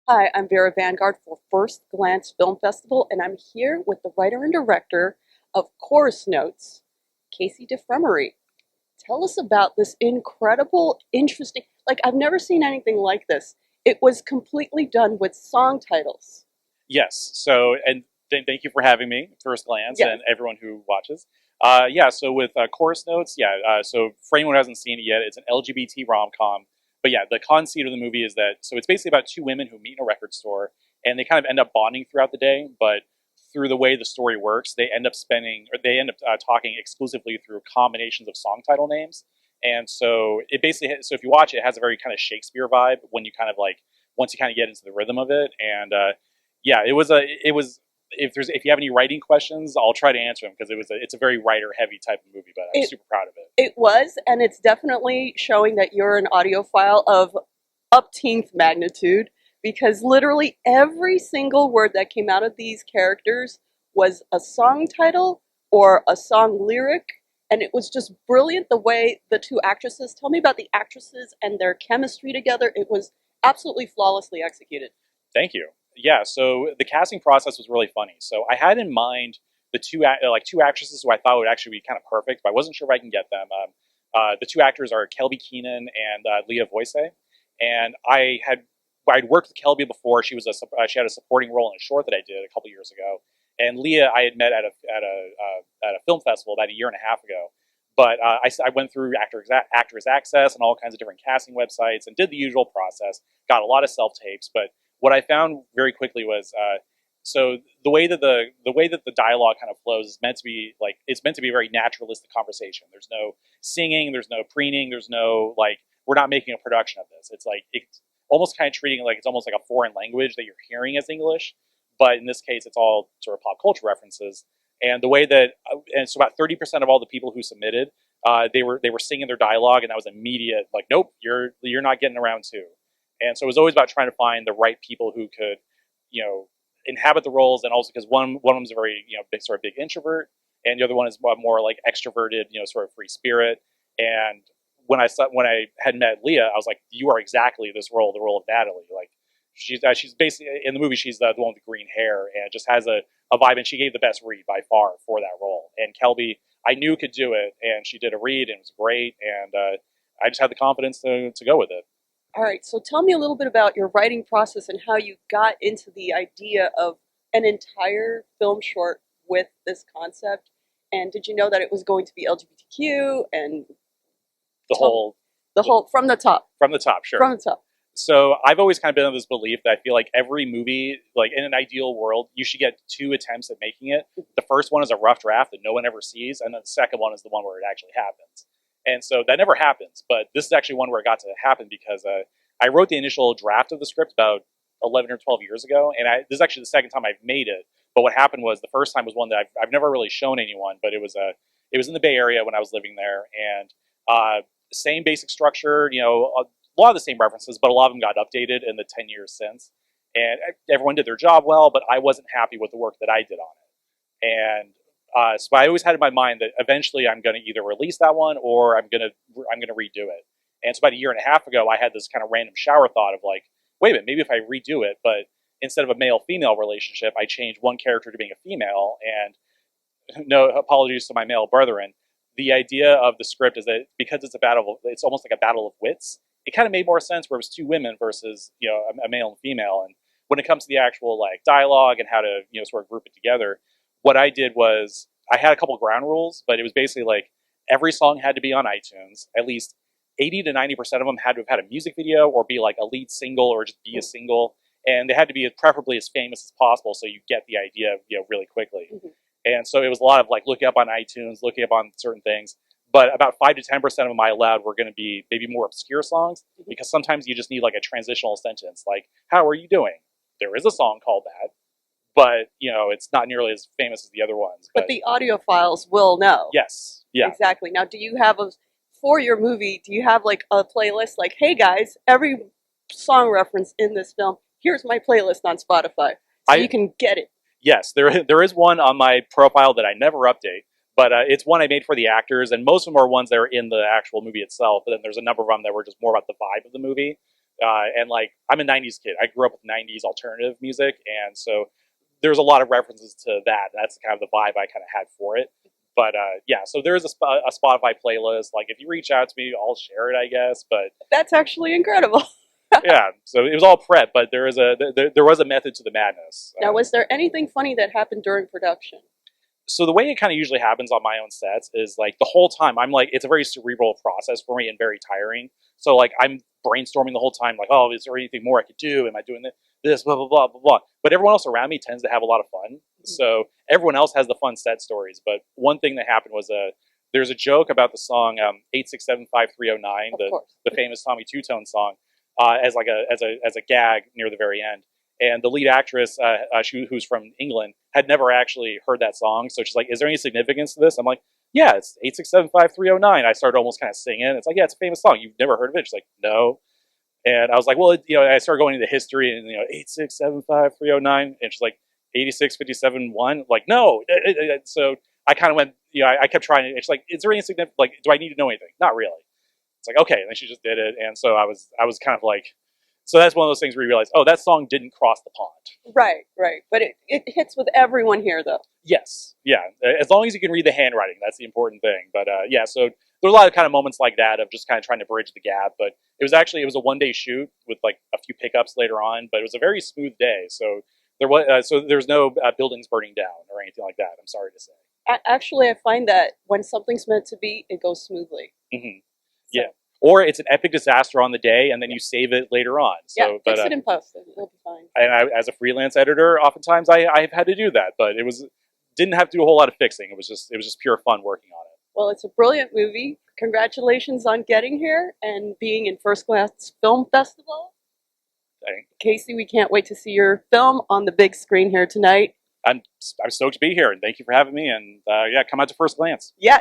Hi, I'm Vera VanGuard for FirstGlance Film Festival, and I'm here with the writer and director of Chorus Notes, Casey de Fremery. Tell us about this incredible, interesting, I've never seen anything like this. It was completely done with song titles. Yes. So, and thank you for having me, First Glance, Yes. and everyone who watches. Yeah. So with Chorus Notes, yeah. So for anyone who hasn't seen it yet, it's an LGBT rom com. But yeah, the conceit of the movie is that it's basically about two women who meet in a record store, and they kind of end up bonding throughout the day. But through the way the story works, they end up talking exclusively through combinations of song title names. And so it basically, so if you watch it, it has a very kind of Shakespeare vibe when you kind of like once you kind of get into the rhythm of it. And yeah, it was. If you have any writing questions, I'll try to answer them because it's a very writer heavy type of movie, but I'm It super proud of it. it was, and it's definitely showing that you're an audiophile of upteenth magnitude because literally every single word that came out of these characters was a song title or a song lyric, and it was just brilliant the way the two actresses. Tell me about the actresses and their chemistry together. It was absolutely flawlessly executed. Thank you. Yeah, so the casting process was really funny. So I had in mind the two actresses who I thought would actually be kind of perfect, but I wasn't sure if I can get them. The two actors are Kelby Keenan and Leah Voice, and I'd worked with Kelby before. She had a supporting role in a short that I did a couple years ago, and Leah I had met at a film festival about a year and a half ago. But I went through Actors Access and all kinds of different casting websites and did the usual process. Got a lot of self tapes, but what I found very quickly was so the way that the dialogue kind of flows is meant to be like it's meant to be a very naturalistic conversation. There's no singing, there's no preening, there's no like we're not making a production of this. It's like it's almost kind of treating it like it's almost like a foreign language that you're hearing as English, but in this case, it's all sort of pop culture references. And the way that and so about 30% of all the people who submitted, they were singing their dialogue, and that was immediate. Like, nope, you're not getting around two. And so it was always about trying to find the right people who could, inhabit the roles, and also because one of them is a very big introvert, and the other one is more like extroverted, sort of free spirit. And when I had met Leah, I was like, you are exactly this role, the role of Natalie. Like she's basically in the movie, she's the one with the green hair, and just has a vibe, and she gave the best read by far for that role. And Kelby, I knew could do it, and she did a read, and it was great, and I just had the confidence to go with it. All right, so tell me a little bit about your writing process and how you got into the idea of an entire film short with this concept. And did you know that it was going to be LGBTQ and The whole the whole from the top? from the top, sure. From the top. So I've always kind of been of this belief that I feel like every movie, like in an ideal world, you should get two attempts at making it. The first one is a rough draft that no one ever sees, and then the second one is the one where it actually happens. And so that never happens, but this is actually one where it got to happen because I wrote the initial draft of the script about 11 or 12 years ago, and this is actually the second time I've made it. But what happened was the first time was one that I've never really shown anyone, but it was in the Bay Area when I was living there, and same basic structure, a lot of the same references, but a lot of them got updated in the 10 years since. And everyone did their job well, but I wasn't happy with the work that I did on it. And so I always had in my mind that eventually I'm going to either release that one or I'm going to redo it. And so about a year and a half ago, I had this kind of random shower thought of like, wait a minute, maybe if I redo it, but instead of a male-female relationship, I changed one character to being a female. And no apologies to my male brethren. The idea of the script is that because it's almost like a battle of wits. It kind of made more sense where it was two women versus a male and female. And when it comes to the actual like dialogue and how to sort of group it together, what I did was I had a couple ground rules, but it was basically like every song had to be on iTunes. At least 80 to 90% of them had to have had a music video or be like a lead single or just be a single, and they had to be preferably as famous as possible so you get the idea really quickly. Mm-hmm. And so it was a lot of like looking up on iTunes, looking up on certain things. But about 5 to 10% of them I allowed were going to be maybe more obscure songs, because sometimes you just need like a transitional sentence, like "How are you doing?" There is a song called that, but it's not nearly as famous as the other ones. But the audiophiles will know. Yes, yeah, exactly. Now, do you have for your movie? Do you have like a playlist? Like, hey guys, every song reference in this film. Here's my playlist on Spotify, so you can get it. Yes, there is one on my profile that I never update. But it's one I made for the actors, and most of them are ones that are in the actual movie itself. But then there's a number of them that were just more about the vibe of the movie. And like, I'm a 90s kid. I grew up with 90s alternative music. And so there's a lot of references to that. That's kind of the vibe I kind of had for it. But yeah, so there's a Spotify playlist. Like, if you reach out to me, I'll share it, I guess. But That's actually incredible. yeah, so it was all prep, but there was a method to the madness. Now, was there anything funny that happened during production? So the way it kind of usually happens on my own sets is like the whole time I'm like, it's a very cerebral process for me and very tiring. So like I'm brainstorming the whole time, like, oh, is there anything more I could do? Am I doing this? Blah blah blah blah blah. But everyone else around me tends to have a lot of fun. So everyone else has the fun set stories. But one thing that happened was there's a joke about the song 8675309, the famous Tommy Two Tone song, as a gag near the very end. And the lead actress, who's from England, had never actually heard that song. So she's like, is there any significance to this? I'm like, yeah, it's 8675309. I started almost kind of singing. It's like, yeah, it's a famous song. You've never heard of it? She's like, no. And I was like, well, I started going into history and, 8675309. And she's like, 86571. Like, no. So I kind of went, I kept trying. And she's like, is there any significance? Like, do I need to know anything? Not really. It's like, okay. And then she just did it. And so I was kind of like, so that's one of those things where you realize, oh, that song didn't cross the pond. Right. But it hits with everyone here, though. Yes. Yeah. As long as you can read the handwriting, that's the important thing. But yeah, so there's a lot of kind of moments like that of just kind of trying to bridge the gap. But it was a one-day shoot with like a few pickups later on, but it was a very smooth day. So there's no buildings burning down or anything like that. I'm sorry to say. Actually, I find that when something's meant to be, it goes smoothly. Mm-hmm. So. Yeah. Or it's an epic disaster on the day, and then you save it later on. So, yeah, fix it in post. It'll be fine. And as a freelance editor, oftentimes I've had to do that, but didn't have to do a whole lot of fixing. It was just pure fun working on it. Well, it's a brilliant movie. Congratulations on getting here and being in FirstGlance Film Festival. Thanks. Casey, we can't wait to see your film on the big screen here tonight. I'm stoked to be here, and thank you for having me. And yeah, come out to FirstGlance. Yeah.